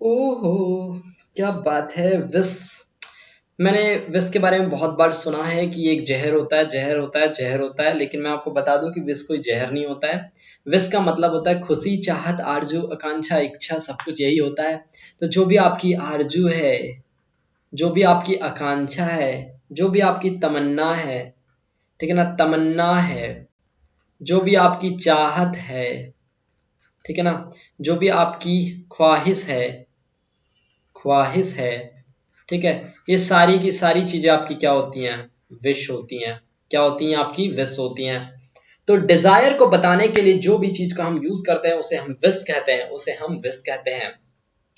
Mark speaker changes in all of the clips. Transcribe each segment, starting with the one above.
Speaker 1: ओहो, क्या बात है। विष। मैंने विष के बारे में बहुत बार सुना है कि एक जहर होता है, जहर होता है, जहर होता है, लेकिन मैं आपको बता दूं कि विष कोई जहर नहीं होता है। विष का मतलब होता है खुशी, चाहत, आरजू, आकांक्षा, इच्छा, सब कुछ यही होता है। तो जो भी आपकी आरजू है, जो भी आपकी आकांक्षा है, जो भी आपकी तमन्ना है, ठीक है ना, तमन्ना है, जो भी आपकी चाहत है, ठीक है ना, जो भी आपकी ख्वाहिश है, ख्वाहिश है, ठीक है, ये सारी की सारी चीजें आपकी क्या होती हैं? विश होती हैं। क्या होती हैं? आपकी विश होती हैं। तो डिजायर को बताने के लिए जो भी चीज का हम यूज करते हैं उसे हम विश कहते हैं, उसे हम विश कहते हैं।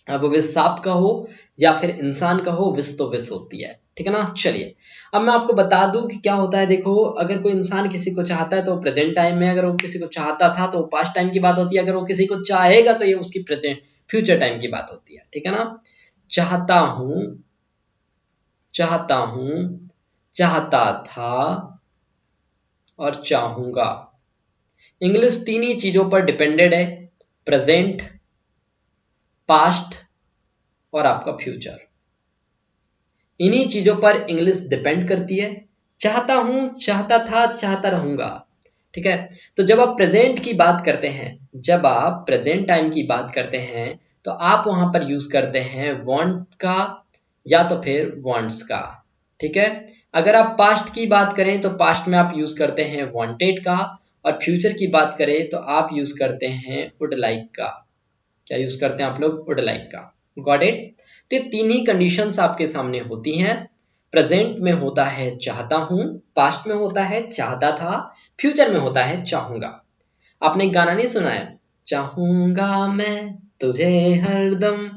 Speaker 1: अब वो विश सांप का हो या फिर इंसान का हो, विश तो विश होती है, ठीक है ना। चलिए, अब मैं आपको बता दूं कि क्या होता है। देखो, अगर कोई इंसान किसी को चाहता है तो प्रेजेंट टाइम में, अगर वो किसी को चाहता था तो पास्ट टाइम की बात होती है, अगर वो किसी को चाहेगा तो ये उसकी प्रेजेंट फ्यूचर टाइम की बात होती है, ठीक है ना। चाहता हूं, चाहता हूं, चाहता था और चाहूंगा। इंग्लिश तीन ही चीजों पर डिपेंडेड है, प्रेजेंट, पास्ट और आपका फ्यूचर। इन्हीं चीजों पर इंग्लिश डिपेंड करती है। चाहता हूं, चाहता था, चाहता रहूंगा, ठीक है। तो जब आप प्रेजेंट की बात करते हैं, जब आप प्रेजेंट टाइम की बात करते हैं, तो आप वहां पर यूज करते हैं वांट का या तो फिर वांट्स का, ठीक है। अगर आप पास्ट की बात करें तो पास्ट में आप यूज करते हैं वांटेड का, और फ्यूचर की बात करें तो आप यूज करते हैं वुड लाइक का। क्या यूज करते हैं आप लोग? वुड लाइक का। Got it. तो तीन ही कंडीशंस आपके सामने होती हैं। प्रेजेंट में होता है चाहता हूं, पास्ट में होता है चाहता था, फ्यूचर में होता है चाहूंगा। आपने एक गाना नहीं सुना है? चाहूंगा मैं तुझे हरदम,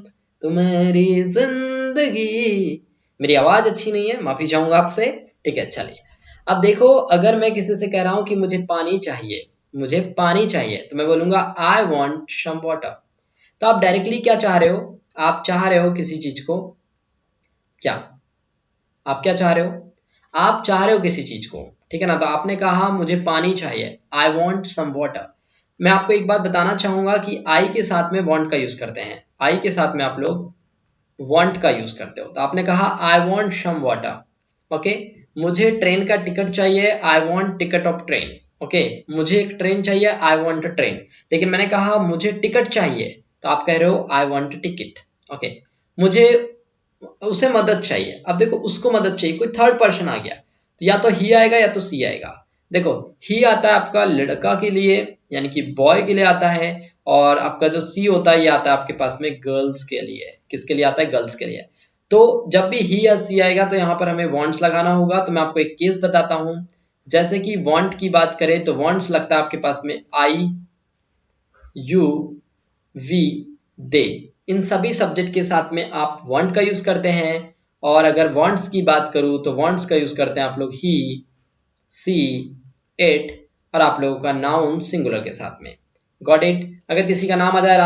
Speaker 1: तुम्हारी जिंदगी। मेरी आवाज अच्छी नहीं है, माफी चाहूंगा आपसे, ठीक है। चलिए, अब देखो, अगर मैं किसी से कह रहा हूं कि मुझे पानी चाहिए, मुझे पानी चाहिए, तो मैं बोलूंगा आई वॉन्ट सम वाटर। तो आप डायरेक्टली क्या चाह रहे हो? आप चाह रहे हो किसी चीज को, क्या आप क्या चाह रहे हो? आप चाह रहे हो किसी चीज को, ठीक है ना। तो आपने कहा मुझे पानी चाहिए, आई वॉन्ट सम वाटर। मैं आपको एक बात बताना चाहूंगा कि आई के साथ में वॉन्ट का यूज करते हैं। आई के साथ में आप लोग वॉन्ट का यूज करते हो। तो आपने कहा I want some water, okay. मुझे ट्रेन का टिकट चाहिए, I want ticket of train, okay. मुझे एक ट्रेन चाहिए, आई वॉन्ट अ ट्रेन। लेकिन मैंने कहा मुझे टिकट चाहिए, तो आप कह रहे हो आई वॉन्ट टिकट, ओके। मुझे उसे मदद चाहिए, अब देखो उसको मदद चाहिए, कोई थर्ड पर्सन आ गया, तो या तो ही आएगा या तो सी आएगा। देखो, ही आता है आपका लड़का के लिए, यानी कि बॉय के लिए आता है, और आपका जो सी होता है ये आता है आपके पास में गर्ल्स के लिए। किसके लिए आता है? गर्ल्स के लिए। तो जब भी ही या सी आएगा तो यहाँ पर हमें वॉन्ट्स लगाना होगा। तो मैं आपको एक केस बताता हूं। जैसे कि वॉन्ट की बात करें तो वॉन्ट्स लगता है आपके पास में आई, यू, वी, दे। इन सभी सब्जेक्ट के साथ में आप वांट का यूज करते हैं। और अगर वांट्स की बात करूं तो वांट्स का यूज करते हैं आप लोग ही, सी, इट, और आप लोगों का नाउन सिंगुलर के साथ में। Got it. अगर किसी का नाम आ जाए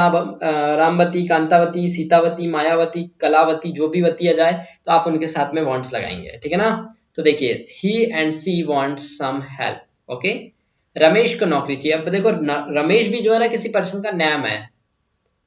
Speaker 1: रामवती, कांतावती, सीतावती, मायावती, कलावती, जो भी वती आ जाए, तो आप उनके साथ में वांट्स लगाएंगे, ठीक है ना। तो देखिए, he and she wants some help, okay. Ramesh को नौकरी चाहिए। अब देखो, रमेश भी जो है ना किसी पर्सन का नाम है।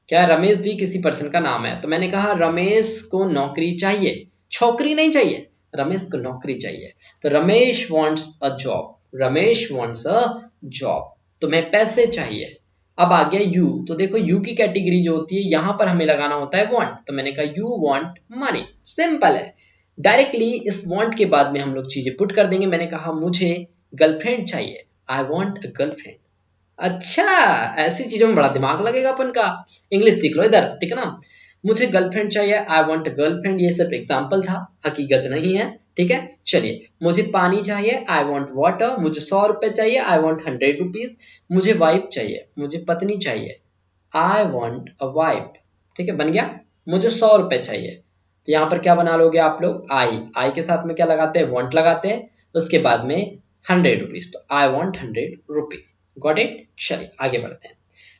Speaker 1: क्या रमेश भी किसी पर्सन का नाम है? तो मैंने कहा रमेश को नौकरी चाहिए, छोकरी नहीं चाहिए, रमेश को नौकरी चाहिए। तो Ramesh wants a job, Ramesh wants a job. तो मैं पैसे चाहिए। अब आ गया यू। तो देखो, यू की कैटेगरी जो होती है यहां पर हमें लगाना होता है वांट। तो मैंने कहा यू वांट मनी। सिंपल है। डायरेक्टली इस वांट के बाद में हम लोग चीजें पुट कर देंगे। मैंने कहा मुझे गर्लफ्रेंड चाहिए, आई वांट अ गर्लफ्रेंड। अच्छा, ऐसी चीजों में बड़ा दिमाग लगेगा अपन का। इंग्लिश सीख लो इधर, ठीक है ना। मुझे गर्लफ्रेंड चाहिए, आई वांट गर्लफ्रेंड। ये सिर्फ एग्जांपल था, हकीकत नहीं है, ठीक है। चलिए, मुझे पानी चाहिए, आई वांट वाटर। मुझे 100 रुपए चाहिए, आई वांट 100 रुपीज। मुझे वाइफ चाहिए, मुझे पत्नी चाहिए, आई वांट अ वाइफ, ठीक है, बन गया। मुझे 100 रुपए चाहिए, तो यहाँ पर क्या बना लोगे आप लोग? आई, आई के साथ में क्या लगाते हैं? वांट लगाते हैं। उसके बाद में 100 रुपीज, तो I want 100 rupees. Got it. चलिए आगे बढ़ते हैं।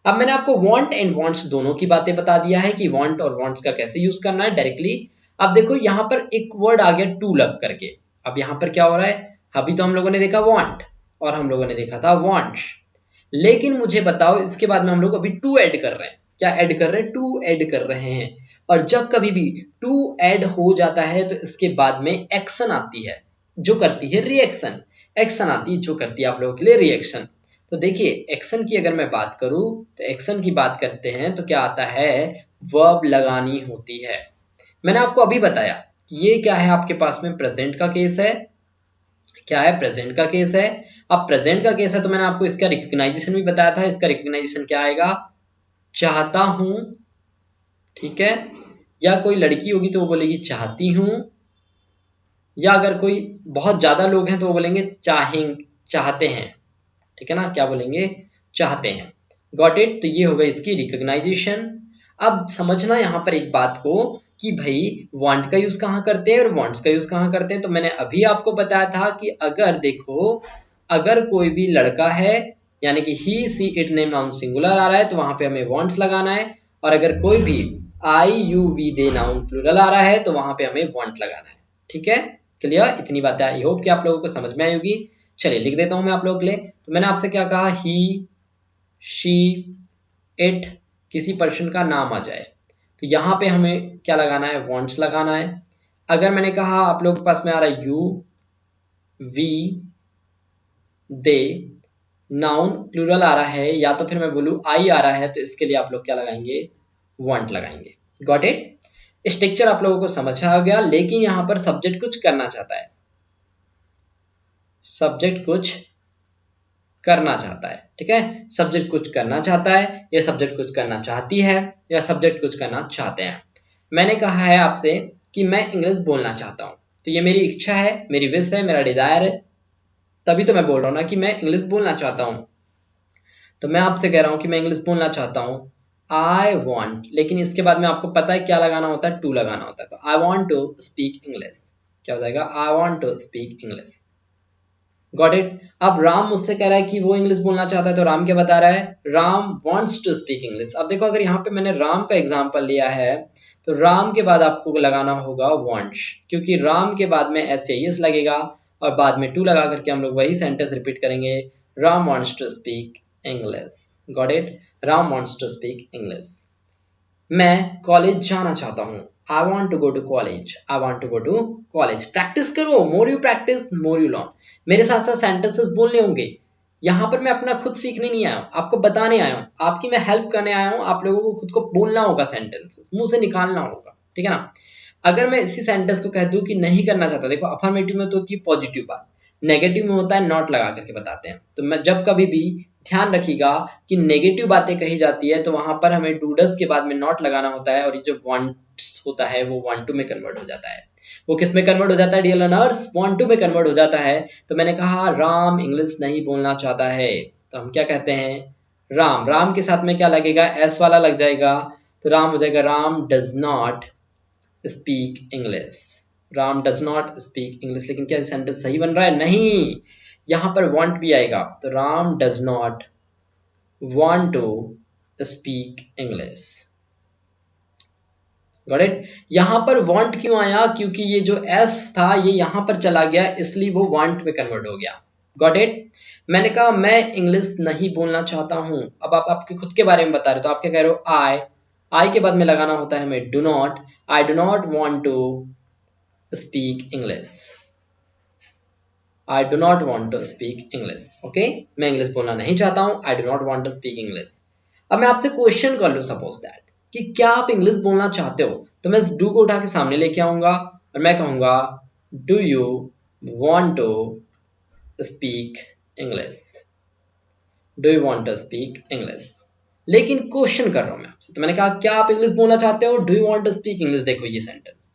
Speaker 1: अब मैंने आपको वांट एंड वांट्स दोनों की बातें बता दिया है कि वांट और वांट्स का कैसे यूज करना है डायरेक्टली। अब देखो, यहाँ पर एक वर्ड आ गया टू लग करके। अब यहाँ पर क्या हो रहा है? अभी तो हम लोगों ने देखा वांट और हम लोगों ने देखा था वांट्स, लेकिन मुझे बताओ इसके बाद में हम लोग अभी टू ऐड कर रहे हैं। क्या ऐड कर रहे हैं? टू ऐड कर रहे हैं। और जब कभी भी टू ऐड हो जाता है तो इसके बाद में एक्शन आती है जो करती है रिएक्शन। एक्शन आती है जो करती है आप लोगों के लिए रिएक्शन। तो देखिए एक्शन की अगर मैं बात करूं तो एक्शन की बात करते हैं तो क्या आता है, वर्ब लगानी होती है। मैंने आपको अभी बताया कि ये क्या है, आपके पास में प्रेजेंट का केस है। क्या है, प्रेजेंट का केस है। अब प्रेजेंट का केस है तो मैंने आपको इसका रिकग्नाइजेशन भी बताया था। इसका रिकग्नाइजेशन क्या आएगा, चाहता हूं, ठीक है। या कोई लड़की होगी तो वो बोलेगी चाहती हूं, या अगर कोई बहुत ज्यादा लोग हैं तो वो बोलेंगे चाहते हैं, ठीक है ना, क्या बोलेंगे, चाहते हैं। Got it. तो ये होगा इसकी रिकग्नाइजेशन। अब समझना यहाँ पर एक बात को कि भाई वांट का यूज कहाँ करते हैं और वांट्स का यूज कहाँ करते हैं। तो मैंने अभी आपको बताया था कि अगर देखो, अगर कोई भी लड़का है यानी कि he she it name noun singular आ रहा है तो वहां पे हमें वांट्स लगाना है। और अगर कोई भी I you we they noun plural आ रहा है तो वहां पे हमें वांट लगाना है। ठीक है, क्लियर। इतनी बातें आई होप कि आप लोगों को समझ में आई होगी। चलिए लिख देता हूं मैं आप लोगों के लिए। तो मैंने आपसे क्या कहा, ही शी इट किसी पर्सन का नाम आ जाए तो यहाँ पे हमें क्या लगाना है, वांट्स लगाना है। अगर मैंने कहा आप लोगों के पास में आ रहा है you we they, noun plural आ रहा है या तो फिर मैं बोलूं आई आ रहा है तो इसके लिए आप लोग क्या लगाएंगे, वांट लगाएंगे। Got it. स्ट्रक्चर आप लोगों को समझ आ गया। लेकिन यहां पर सब्जेक्ट कुछ करना चाहता है, सब्जेक्ट कुछ करना चाहता है, ठीक है। सब्जेक्ट कुछ करना चाहता है या सब्जेक्ट कुछ करना चाहती है या सब्जेक्ट कुछ करना चाहते हैं। मैंने कहा है आपसे कि मैं इंग्लिश बोलना चाहता हूं, तो ये मेरी इच्छा है, मेरी विश है, मेरा डिजायर है। तभी तो मैं बोल रहा हूं ना कि मैं इंग्लिश बोलना चाहता हूं। तो मैं आपसे कह रहा हूं कि मैं इंग्लिश बोलना चाहता हूं, आई वॉन्ट। लेकिन इसके बाद में आपको पता है क्या लगाना होता है, टू लगाना होता है। तो I want to speak English, क्या हो जाएगा, I want to speak English. Got it. अब राम मुझसे कह रहा है कि वो इंग्लिश बोलना चाहता है तो राम क्या बता रहा है, Ram wants to speak English. अब देखो अगर यहाँ पे मैंने राम का एग्जाम्पल लिया है तो राम के बाद आपको लगाना होगा वॉन्ट्स, क्योंकि राम के बाद में एस एस लगेगा और बाद में टू लगा करके हम लोग वही सेंटेंस रिपीट करेंगे, Ram wants to speak English. Got it, Ram wants to speak English. मैं कॉलेज जाना चाहता हूँ, I want to go to college, I want to go to college. Practice करो, more you practice more you learn. मेरे साथ साथ sentences बोलने होंगे। यहाँ पर मैं अपना खुद सीखने नहीं आया हूँ, आपको बताने आया हूँ, आपकी मैं हेल्प करने आया हूँ। आप लोगों को खुद को बोलना होगा, सेंटेंसेस मुंह से निकालना होगा, ठीक है ना। अगर मैं इसी सेंटेंस को कह दूं कि नहीं करना चाहता, देखो अफर्मेटिव में तो होती है पॉजिटिव बात, नेगेटिव में होता है नॉट लगा करके बताते हैं। तो मैं जब कभी भी ध्यान रखिएगा कि नेगेटिव बातें कही जाती है तो वहां पर हमें डूडस के बाद में नॉट लगाना होता है और ये जो वांट्स होता है वो वांट टू में कन्वर्ट हो जाता है। वो किस में कन्वर्ट हो जाता है डियर लर्नर्स, वांट टू में कन्वर्ट हो जाता है। तो मैंने कहा राम इंग्लिश नहीं बोलना चाहता है तो हम क्या कहते हैं, राम। राम के साथ में क्या लगेगा, एस वाला लग जाएगा। तो राम हो जाएगा Ram does not speak English, Ram does not speak English. लेकिन क्या सेंटेंस सही बन रहा है, नहीं, यहां पर वांट भी आएगा। तो Ram does not want to speak English. Got it. यहां पर वांट क्यों आया, क्योंकि ये जो एस था ये यहां पर चला गया इसलिए वो वांट में कन्वर्ट हो गया। Got it. मैंने कहा मैं इंग्लिश नहीं बोलना चाहता हूं। अब आप आपके खुद के बारे में बता रहे हो तो आप क्या कह रहे हो, आई के बाद में लगाना होता है हमें do not, I do not want to speak English, I do not want to speak English. Okay, मैं इंग्लिश बोलना नहीं चाहता हूं, I do not want to speak English. अब मैं आपसे क्वेश्चन कर लूं, सपोज दैट कि क्या आप इंग्लिश बोलना चाहते हो, तो मैं इस डू को उठा के सामने लेके आऊंगा और मैं कहूंगा do you want to speak English, do you want to speak English. लेकिन क्वेश्चन कर रहा हूं मैं आपसे, तो मैंने कहा क्या आप इंग्लिश बोलना चाहते हो, do you want to speak English. देखो ये सेंटेंस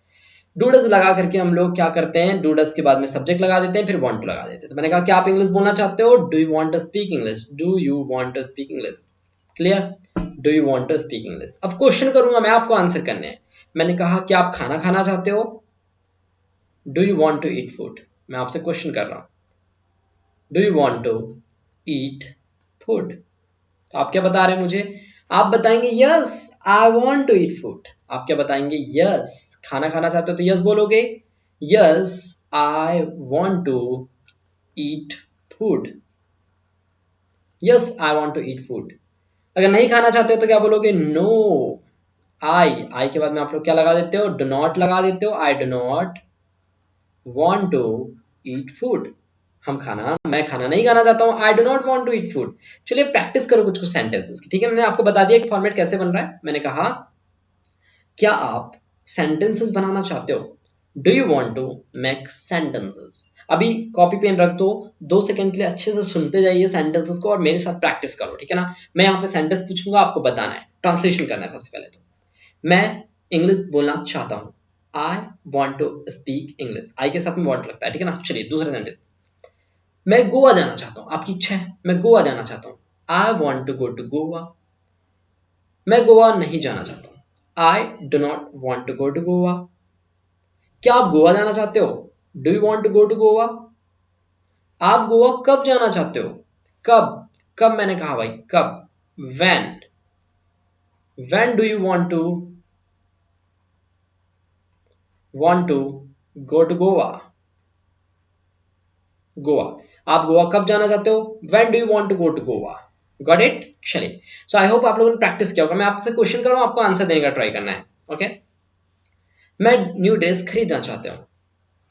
Speaker 1: डूडस लगा करके हम लोग क्या करते हैं, डूडस के बाद में सब्जेक्ट लगा देते हैं फिर वांट टू लगा देते हैं। तो मैंने कहा क्या आप इंग्लिश बोलना चाहते हो, do you want to speak English, do you want to speak English. Clear, do you want to speak English. अब क्वेश्चन करूंगा मैं, आपको आंसर करने हैं। मैंने कहा क्या आप खाना खाना चाहते हो, do you want to eat food. मैं आपसे क्वेश्चन कर रहा हूं, do you want to eat food. तो आप क्या बता रहे हैं मुझे, आप बताएंगे yes I want to eat food. आप क्या बताएंगे, यस। खाना खाना चाहते हो तो यस बोलोगे, yes I want to eat food, yes I want to eat food. अगर नहीं खाना चाहते हो तो क्या बोलोगे, नो आई के बाद में आप लोग क्या लगा देते हो, डू नॉट लगा देते हो, आई do not want to eat food। मैं खाना नहीं खाना चाहता हूँ, I do not want to eat food. चलिए प्रैक्टिस करो कुछ कुछ सेंटेंसेस की, ठीक है। मैंने आपको बता दिया कि फॉर्मेट कैसे बन रहा है। मैंने कहा क्या आप सेंटेंसेस बनाना चाहते हो, do you want to make sentences. अभी कॉपी पेन रख दो, 2 सेकंड के लिए अच्छे से सुनते जाइए सेंटेंसेस को और मेरे साथ प्रैक्टिस करो, ठीक है ना। मैं यहाँ पे सेंटेंस पूछूंगा, आपको बताना है, ट्रांसलेशन करना है। सबसे पहले तो मैं इंग्लिश बोलना चाहता हूँ, I want to speak English, I के साथ में वॉन्ट लगता है, ठीक है ना। चलिए दूसरा सेंटेंस, मैं गोवा जाना चाहता हूँ, आपकी इच्छा है, मैं गोवा जाना चाहता हूँ, I want to go to Goa. मैं गोवा नहीं जाना चाहता हूँ, I do not want to go to Goa. क्या आप गोवा जाना चाहते हो, do you want to go to Goa. आप गोवा कब जाना चाहते हो, कब, कब मैंने कहा भाई कब, when do you want to go to Goa. Goa, आप गोवा कब जाना चाहते हो, when do you want to go to Goa. Got it. चलिए, सो आई होप आप लोगों ने प्रैक्टिस किया होगा। मैं आपसे क्वेश्चन करूँ, आपको आंसर देने का ट्राई करना है, ओके। मैं न्यू ड्रेस खरीदना चाहता हूँ,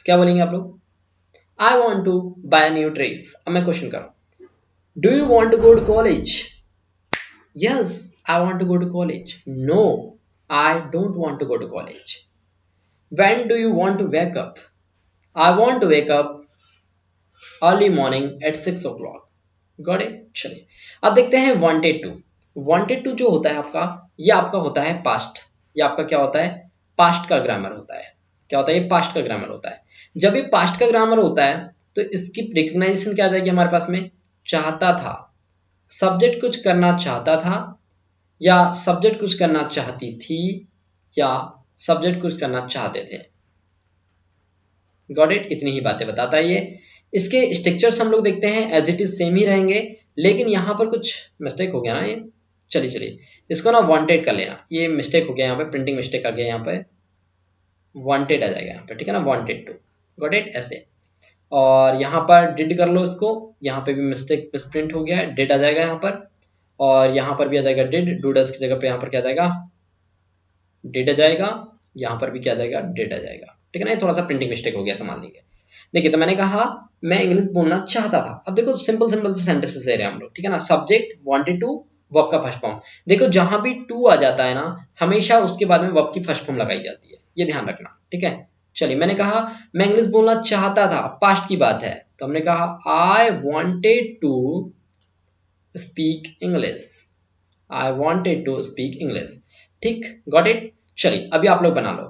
Speaker 1: क्या बोलेंगे आप लोग, I want to buy new dress. अब मैं क्वेश्चन करूँ, do you want to go to college. Yes, I want to go to college. No, I don't want to go to college. when do you want to wake up, I want to wake up early morning at 6 o'clock। Got it. चलिए अब देखते हैं wanted to. Wanted to जो होता है आपका, ये आपका होता है पास्ट, ये आपका क्या होता है, पास्ट का ग्रामर होता है। क्या होता है, ये पास्ट का ग्रामर होता है। जब ये पास्ट का ग्रामर होता है तो इसकी रिकग्नाइजेशन क्या आ जाएगी हमारे पास में, चाहता था, सब्जेक्ट कुछ करना चाहता था, या सब्जेक्ट कुछ करना चाहती थी, या सब्जेक्ट कुछ करना चाहते थे। Got it. इतनी ही बातें बताता है ये। इसके स्ट्रक्चर्स हम लोग देखते हैं, एज इट इज सेम ही रहेंगे, लेकिन यहाँ पर कुछ मिस्टेक हो गया ना ये। चलिए चलिए इसको ना वांटेड कर लेना, ये मिस्टेक हो गया यहाँ पे, प्रिंटिंग मिस्टेक आ गया यहाँ पे, वांटेड आ जाएगा यहाँ पे, ठीक है ना, वांटेड टू। Got it. ऐसे, और यहाँ पर डिड कर लो इसको, यहाँ पे भी मिस्टेक मिसप्रिंट हो गया है, डिड आ जाएगा यहाँ पर, और यहाँ पर भी आ जाएगा डिड, डूडस की जगह पे यहाँ पर क्या आ जाएगा, डिड आ जाएगा, यहाँ पर भी क्या आ जाएगा, डिड आ जाएगा, ठीक है ना। ये थोड़ा सा प्रिंटिंग मिस्टेक हो गया, संभाल लीजिए। देखिए, तो मैंने कहा मैं इंग्लिश बोलना चाहता था। अब देखो सिंपल सिंपल से सेंटेंसेस ले रहे हैं हम लोग, ठीक है ना। सब्जेक्ट, वांटेड टू, वर्ब का फर्स्ट फॉर्म। देखो जहां भी टू आ जाता है ना, हमेशा उसके बाद में वर्ब की फर्स्ट फॉर्म लगाई जाती है, ये ध्यान रखना, ठीक है। चलिए, मैंने कहा मैं इंग्लिश बोलना चाहता था, पास्ट की बात है, तो हमने कहा I wanted to speak English, I wanted to speak English, ठीक। Got it. चलिए अभी आप लोग बना लो।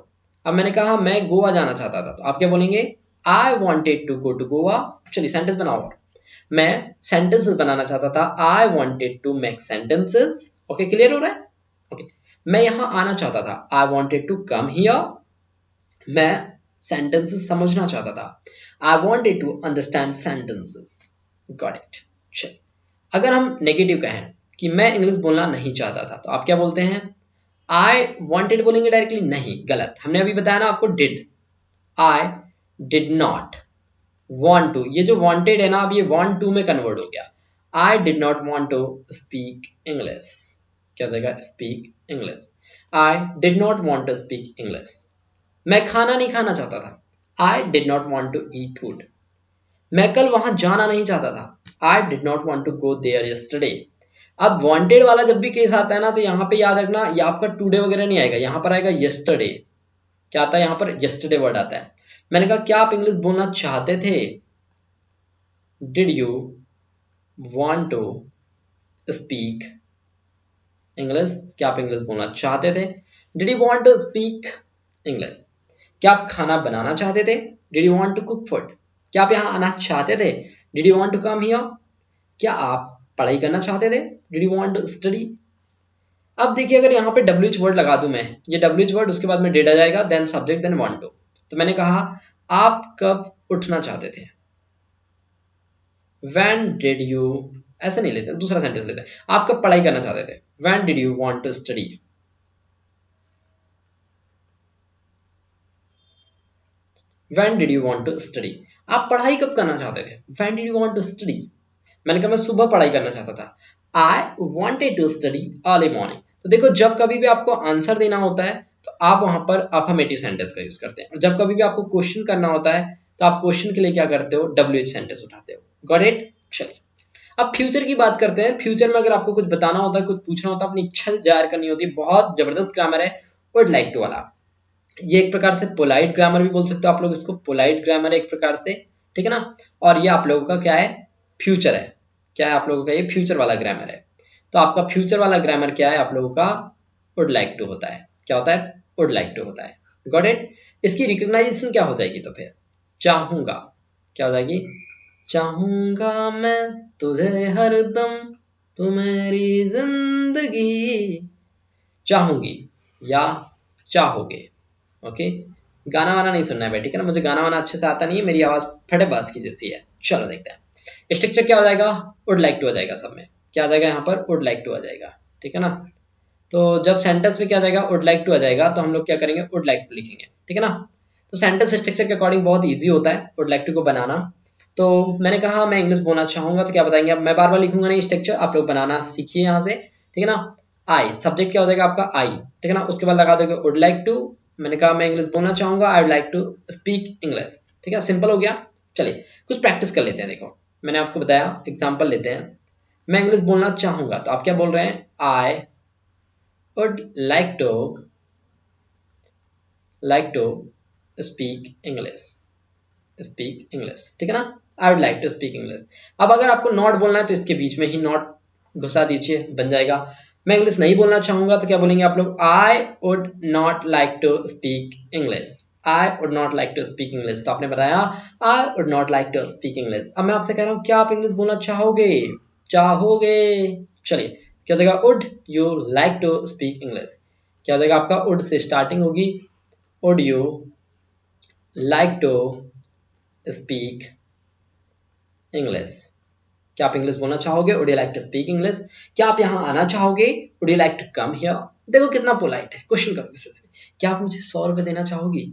Speaker 1: अब मैंने कहा मैं गोवा जाना चाहता था, तो आप क्या बोलेंगे, I wanted to go to Goa. चलिए सेंटेंस बनाओ। और मैं सेंटेंसेस बनाना चाहता था, I wanted to make sentences. Okay, clear हो रहा है। ओके, मैं यहां आना चाहता था, I wanted to come here. मैं सेंटेंसेस समझना चाहता था, I wanted to understand sentences. Got it. चलिए, अगर हम नेगेटिव कहें कि मैं इंग्लिश बोलना नहीं चाहता था, तो आप क्या बोलते हैं, आई वॉन्टेड बोलेंगे डायरेक्टली, नहीं, गलत। हमने अभी बताया ना आपको, did, I did not want to, ये जो wanted है ना, अब ये want to में कन्वर्ट हो गया। I did not want to speak English, क्या जाएगा, speak English। I did not want to speak English। मैं खाना नहीं खाना चाहता था, I did not want to eat food। मैं कल वहां जाना नहीं चाहता था, I did not want to go there yesterday। अब wanted वाला जब भी केस आता है ना, तो यहाँ पे याद रखना, ये आपका टुडे वगैरह नहीं आएगा, यहाँ पर आएगा yesterday। क्या आता है यहाँ पर, yesterday वर्ड आता है। मैंने कहा क्या आप इंग्लिश बोलना चाहते थे, did you want to speak English, क्या आप इंग्लिश बोलना चाहते थे, did you want to speak English. क्या आप खाना बनाना चाहते थे, did you want to cook food. क्या आप यहाँ आना चाहते थे, did you want to come here. क्या आप पढ़ाई करना चाहते थे, did you want to study. अब देखिए, अगर यहाँ पे डब्ल्यूएच वर्ड लगा दूं मैं, ये डब्ल्यूएच वर्ड, उसके बाद में डिड आ जाएगा, then subject, then want to. तो मैंने कहा आप कब उठना चाहते थे, when did you, ऐसे नहीं लेते, दूसरा सेंटेंस लेते हैं, आप कब पढ़ाई करना चाहते थे, when did you want to study। when did you want to study, आप पढ़ाई कब करना चाहते थे, when did you want to study। मैंने कहा मैं सुबह पढ़ाई करना चाहता था, I wanted to study early morning। तो तो देखो जब कभी भी आपको आंसर देना होता है तो आप वहां पर अफर्मेटिव सेंटेंस का यूज करते हैं, और जब कभी भी आपको क्वेश्चन करना होता है तो आप क्वेश्चन के लिए क्या करते हो, WH सेंटेंस उठाते हो। Got it? चलिए अब फ्यूचर की बात करते हैं। फ्यूचर में अगर आपको कुछ बताना होता है, कुछ पूछना होता है, अपनी इच्छा जाहिर करनी होती है, बहुत जबरदस्त ग्रामर है वुड लाइक टू वाला। ये एक प्रकार से पोलाइट ग्रामर भी बोल सकते हो आप लोग इसको, पोलाइट ग्रामर है एक प्रकार से, ठीक है ना। और ये आप लोगों का क्या है, फ्यूचर है। क्या है आप लोगों का, ये फ्यूचर वाला ग्रामर है। तो आपका फ्यूचर वाला ग्रामर क्या है आप लोगों का, वुड लाइक टू होता है। क्या होता है, वुड लाइक टू होता है। Got it? इसकी रिकॉग्नाइजेशन क्या हो जाएगी तो फिर, चाहूंगा, क्या हो जाएगी, चाहूंगा मैं तुझे हरदम, तू मेरी जिंदगी, चाहूंगी या चाहोगे। ओके, गाना वाना नहीं सुनना है भाई, ठीक है ना, मुझे गाना वाना अच्छे से आता नहीं है, मेरी आवाज फटे बाज की जैसी है। चलो देखते हैं स्ट्रक्चर क्या हो जाएगा, वुड लाइक टू आ जाएगा सब में। क्या आ जाएगा यहाँ पर, वुड लाइक टू आ जाएगा, ठीक है ना। तो जब सेंटेंस में क्या आ जाएगा, वुड लाइक टू आ जाएगा, तो हम लोग क्या करेंगे, वुड लाइक टू लिखेंगे, ठीक है ना। तो सेंटेंस स्ट्रक्चर के अकॉर्डिंग बहुत ईजी होता है वुड लाइक टू को बनाना। तो मैंने कहा मैं इंग्लिश बोलना चाहूंगा, तो क्या बताएंगे, अब मैं बार बार लिखूंगा नहीं स्ट्रक्चर, आप लोग बनाना सीखिए यहाँ से, ठीक है ना। आई सब्जेक्ट क्या हो जाएगा आपका, आई, ठीक है ना, उसके बाद लगा दोगे वुड लाइक टू। मैंने कहा मैं इंग्लिश बोलना चाहूंगा, I would like to speak English, ठीक है, सिंपल हो गया। चलिए कुछ प्रैक्टिस कर लेते हैं। देखो मैंने आपको बताया, एग्जाम्पल लेते हैं। मैं इंग्लिश बोलना चाहूंगा, तो आप क्या बोल रहे हैं, I would like to speak English, speak English, ठीक है ना। I would like to speak English. अब अगर आपको नॉट बोलना है तो इसके बीच में ही नॉट घुसा दीजिए, बन जाएगा। मैं इंग्लिश नहीं बोलना चाहूंगा तो क्या बोलेंगे आप लोग, I would not like to speak English, I would not like to speak English. तो आपने बताया I would not like to speak English. अब मैं आपसे कह रहा हूं क्या आप इंग्लिश बोलना चाहोगे, चाहोगे। चलिए क्या हो जाएगा, would you like to speak English. क्या हो जाएगा आपका, वुड से स्टार्टिंग होगी, would you like to speak English. क्या आप इंग्लिश बोलना चाहोगे, would you like to speak English. क्या आप यहाँ आना चाहोगे, would you like to come here. देखो कितना पोलाइट है, क्वेश्चन करो किसी से, क्या आप मुझे 100 रुपए देना चाहोगी,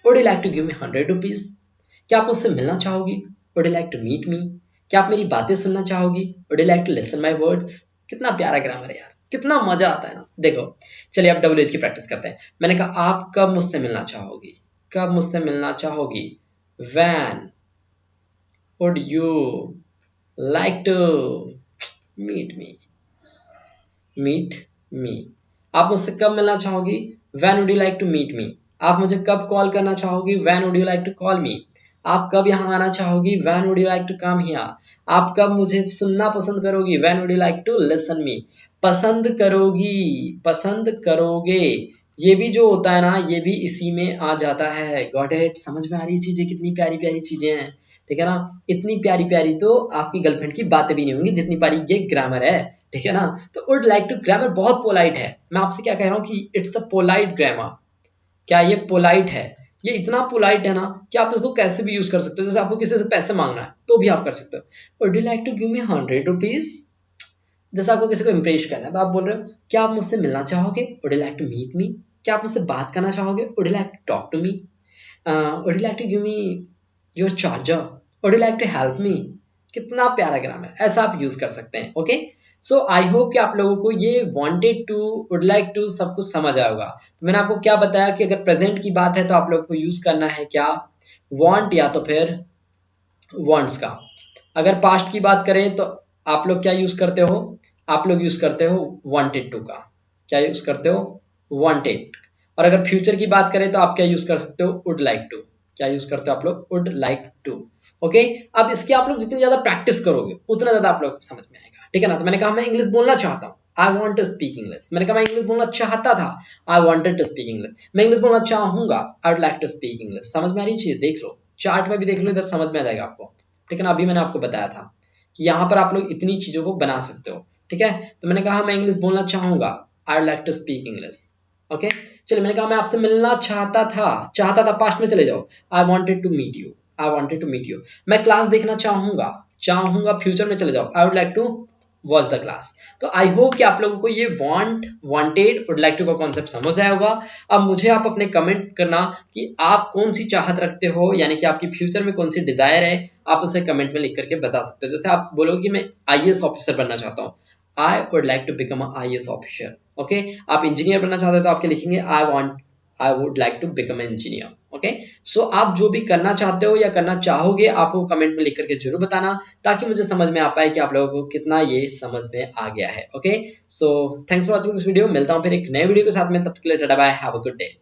Speaker 1: would you like to give me 100 rupees. क्या आप मुझसे मिलना चाहोगी, would you like to meet me. क्या आप मेरी बातें सुनना चाहोगी, would you like to listen my words. कितना प्यारा ग्रामर है यार, कितना मजा आता है ना। देखो चलिए अब WH की प्रैक्टिस करते हैं। मैंने कहा आप कब मुझसे मिलना चाहोगी, कब मुझसे मिलना चाहोगी, when would you like to meet me, meet me। आप मुझसे कब मिलना चाहोगी, when would you like to meet me। आप मुझे कब कॉल करना चाहोगी, when would you like to call me। आप कब यहाँ आना चाहोगी, when would you like to come here। आप कब मुझे सुनना पसंद करोगी, when would you like to listen me। पसंद करोगी, पसंद करोगे, ये भी जो होता है ना, ये भी इसी में आ जाता है। Got it? समझ में आ रही चीजें, कितनी प्यारी प्यारी चीजें हैं, ठीक है ना। इतनी प्यारी प्यारी तो आपकी गर्लफ्रेंड की बातें भी नहीं होंगी जितनी प्यारी ये ग्रामर है, ठीक है ना। तो वुड लाइक टू ग्रामर बहुत पोलाइट है। मैं आपसे क्या कह रहा हूँ कि इट्स अ पोलाइट ग्रामर। क्या ये पोलाइट है, ये इतना पोलाइट है ना कि आप इसको कैसे भी यूज कर सकते हो। जैसे आपको किसी से पैसे मांगना है तो भी आप कर सकते हो, would you like to give me 100 rupees. जैसे आपको किसी को इम्प्रेस करना है तो आप बोल रहे हो क्या आप मुझसे मिलना चाहोगे, would you like to meet me. क्या आप मुझसे बात करना चाहोगे, would you like to talk to me. Would you like to give me your charger, would you like to help me. कितना प्यारा ग्रामर, ऐसा आप यूज कर सकते हैं। ओके, सो आई होप कि आप लोगों को ये wanted to, would like to सब कुछ समझ आया होगा। तो मैंने आपको क्या बताया कि अगर प्रेजेंट की बात है तो आप लोग को यूज करना है क्या, वांट या तो फिर वांट्स का। अगर पास्ट की बात करें तो आप लोग क्या यूज करते हो, आप लोग यूज करते हो वांटेड टू का। क्या यूज करते हो, वांटेड। और अगर फ्यूचर की बात करें तो आप क्या यूज कर सकते हो, वुड लाइक टू। क्या यूज करते हो आप लोग, वुड लाइक टू। ओके, अब इसकी आप लोग जितनी ज्यादा प्रैक्टिस करोगे उतना ज्यादा आप लोग को समझ में आएगा, ठीक है ना। तो मैंने कहा मैं इंग्लिश बोलना चाहता हूँ, I want to speak English. मैंने कहा मैं इंग्लिश बोलना चाहता था, I wanted to speak English. मैं इंग्लिश बोलना चाहूंगा, I would like to speak English. समझ में आ रही चीज, देख लो चार्ट में भी देख लो, इधर समझ में आ जाएगा आपको, ठीक है ना। अभी मैंने आपको बताया था कि यहाँ पर आप लोग इतनी चीजों को बना सकते हो, ठीक है। तो मैंने कहा मैं इंग्लिश बोलना चाहूंगा, I would like to speak English. Okay, चलिए मैंने कहा मैं आपसे मिलना चाहता था पास्ट में चले जाओ, I wanted to meet you, I wanted to meet you. मैं क्लास देखना चाहूंगा फ्यूचर में चले जाओ, I would like to watch the class. तो आई होप कि आप लोगों को ये want, wanted, would like to का कॉन्सेप्ट समझ आया होगा। अब मुझे आप अपने कमेंट करना कि आप कौन सी चाहत रखते हो, यानी कि आपकी फ्यूचर में कौन सी डिजायर है, आप उसे कमेंट में लिख करके बता सकते हो। जैसे आप बोलोगे कि मैं IAS ऑफिसर बनना चाहता हूँ, I would like to become a IAS officer, okay. आप इंजीनियर बनना चाहते हो तो आपके लिखेंगे I would like to become an engineer. Okay, so आप जो भी करना चाहते हो या करना चाहोगे आप वो कमेंट में लिख करके जरूर बताना, ताकि मुझे समझ में आ पाए कि आप लोगों को कितना ये समझ में आ गया है। Okay, so thanks for watching this video. मिलता हूँ फिर एक नए वीडियो के साथ में, तब तक के लिए tata bye, have a good day.